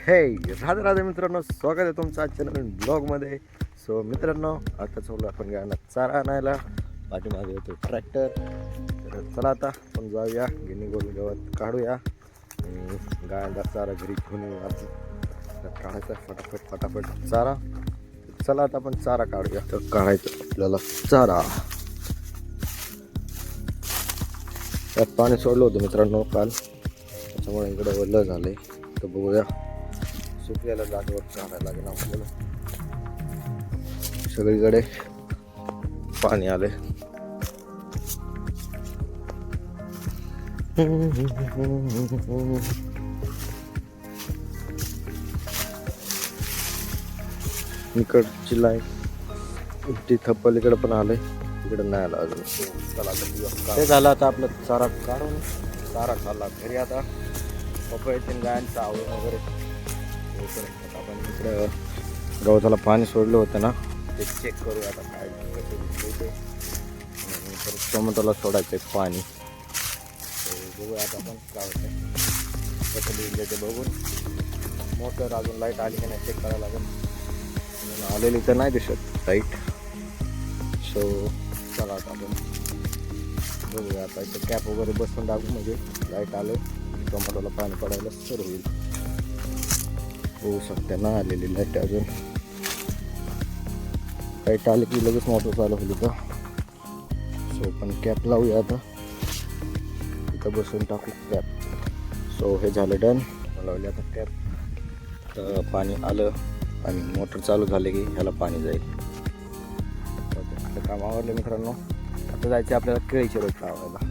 हे राधे राधे मित्रांनो, स्वागत आहे तुमचं आजच्या नवीन ब्लॉगमध्ये. सो मित्रांनो, आता चालू आपण गायला चारा आणायला. पाठीमागे येतो ट्रॅक्टर. तर चला आता आपण जाऊया, गिनी गोल गवत काढूया आणि गायला चारा घरी घेऊन येऊ. आज काढायचा फटाफट फटाफट चारा. चला आता आपण चारा काढूया. तर काढायचं आपल्याला चारा. त्यात पाणी सोडलं होतं मित्रांनो काल, त्याच्यामुळे इकडं ओलं झालंय. तर बघूया, सुकलेल्या जागेवर काढायला लागेल आपल्याला. सगळीकडे पाणी आले. इकडची लाईन तिथं पलीकडे पण आले, तिकडे नाही आला अजून. चला आता ते झालं. आता आपलं चारा काढून चारा चालला घरी. आता पपईचे गायांचं आवड वगैरे आपण इकडं गवताला पाणी सोडलं होतं ना, ते चेक करूया आता काय कसं ते. परत टोमॅटोला सोडायचं आहे पाणी. बघूया आता आपण काय होतं कसं लिहिलं ते बघून. मोटर अजून लाईट आली की नाही चेक करायला लागेल. आलेली तर नाही दिसत लाईट. सो चला आता आपण बघूया. आता इथं कॅप वगैरे बसून टाकू, म्हणजे लाईट आलं टोमॅटोला पाणी पडायला सुरू होईल. होऊ शकते ना आलेली लाईट. अजून लाईट आली की लगेच मोटर चालू होईल का. सो पण कॅप लावूया आता. इथं बसून टाकू कॅप. सो हे झालं डन. लावले आता कॅप. तर पाणी आलं आणि मोटर चालू झाले की ह्याला पाणी जाईल. आता काम आवडलं मित्रांनो. आता जायचं आपल्याला केळीचे रोप लावायला.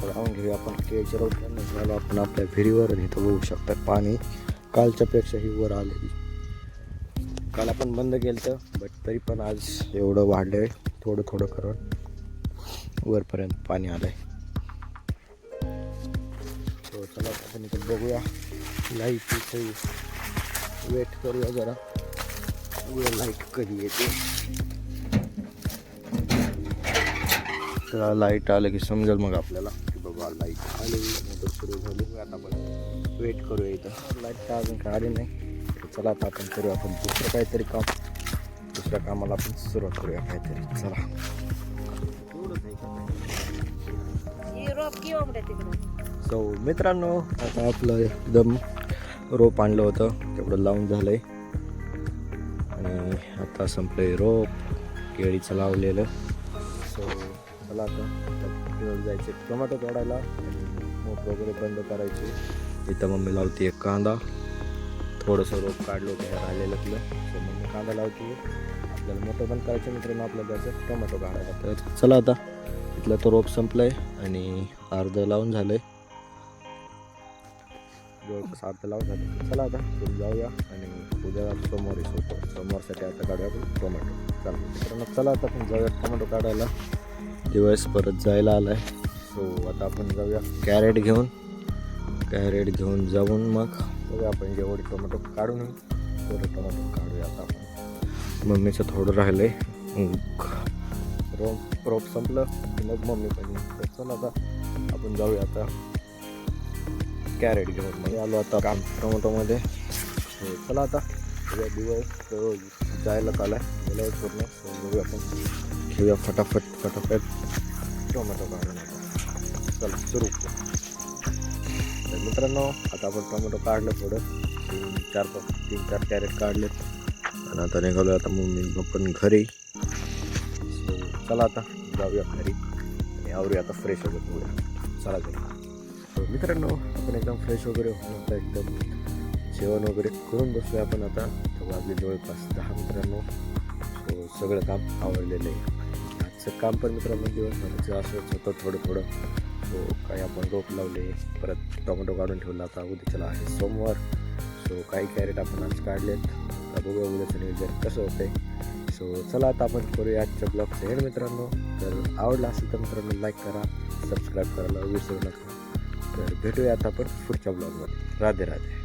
लावून घेऊया आपण केळीचे रोप. झालं आपण आपल्या विहिरीवर. इथं बघू शकता पाणी कालच्या पेक्षाही वर आले. काल आपण बंद केलं तर, बट तरी पण आज एवढं वाढलं आहे. थोडं थोडं करून वरपर्यंत पाणी आलं आहे. तो चला आपण इथं बघूया. लाईट इथे वेट करूया जरा. लाईट कधी येते. तर लाईट आलं की समजेल मग आपल्याला की बाबा लाईट आली, मोटर सुरू झाली. आता आपण वेट करूया इथं. लाईट तर अजून काय आली नाही. चला आता आपण करूया आपण दुसरं काहीतरी काम. दुसऱ्या कामाला आपण सुरुवात करूया काहीतरी. चला. सो मित्रांनो, आता आपलं एकदम रोप आणलं होतं तेवढं लावून झालंय आणि आता संपलंय रोप केळीचं लावलेलं. सो चला आता घेऊन जायचे टोमॅटो तोडायला आणि मोटर वगैरे बंद करायची. इथं मम्मी लावते एक कांदा. थोडंसं रोप काढलं होतं ह्या राहिलेलं. सो मम्मी कांदा लावते. आपल्याला मोटर बंद करायचं मित्रांनो. आपल्याला जायचं टोमॅटो काढायला. तर चला आता इथलं तो रोप संपलाय आणि अर्ध लावून झालंय. जवळपास अर्ध लावून झालं. चला आता पुढे जाऊया आणि उद्या सोमवारी सोमवारसाठी आता काढूया आपण टोमॅटो. चला मित्रांनो, चला आता आपण जाऊया टोमॅटो काढायला. दिवस परत जायला आलाय. सो आता आपण जाऊया कॅरेट घेऊन. कॅरेट घेऊन जाऊन मग बघूया आपण जेवढे टोमॅटो काढून तेवढं टोमॅटो काढूया. आता आपण मम्मीचं थोडं राहिलं आहे. रोप संपलं की मग मम्मी पण. तर चला आता आपण जाऊया आता कॅरेट घेऊन. म्हणजे आलो आता काम टोमॅटोमध्ये. चला आता उद्या दिवस जायला आला आहे. गेला पूर्ण. बघूया आपण घेऊया फटाफट फटाफट टोमॅटो काढून. आता चला सुरू. तर मित्रांनो, आता आपण टोमॅटो काढलं थोडं. 3-4 कॅरेट काढले आणि आता निघालो आता मम्मी आपण घरी. सो चला आता जाऊया घरी आणि आवरूया आता फ्रेश वगैरे होऊया. चला घरी. सो मित्रांनो, आपण एकदम फ्रेश वगैरे होऊन आता एकदम जेवण वगैरे करून बसलो आपण. आता वाजले जवळपास 10 मित्रांनो. सो सगळं काम आवडलेलं आहे. आजचं काम पण मित्रांनो दिवसभराचं असंच होतं थोडं थोडं. सो काही आपण रोप लावले, परत टोमॅटो काढून ठेवला. आता उद्याच्याला आहे सोमवार. सो काही कॅरेट आपण आज काढलेत. आता बघूया उद्याचं नियोजन कसं होतंय. सो चला आता आपण करूया आजच्या ब्लॉगचं एंड मित्रांनो. तर आवडला असेल तर मित्रांनो लाईक करा, सबस्क्राईब करायला विसरू नका. तर भेटूया आता आपण पुढच्या ब्लॉगमध्ये. राधे राधे.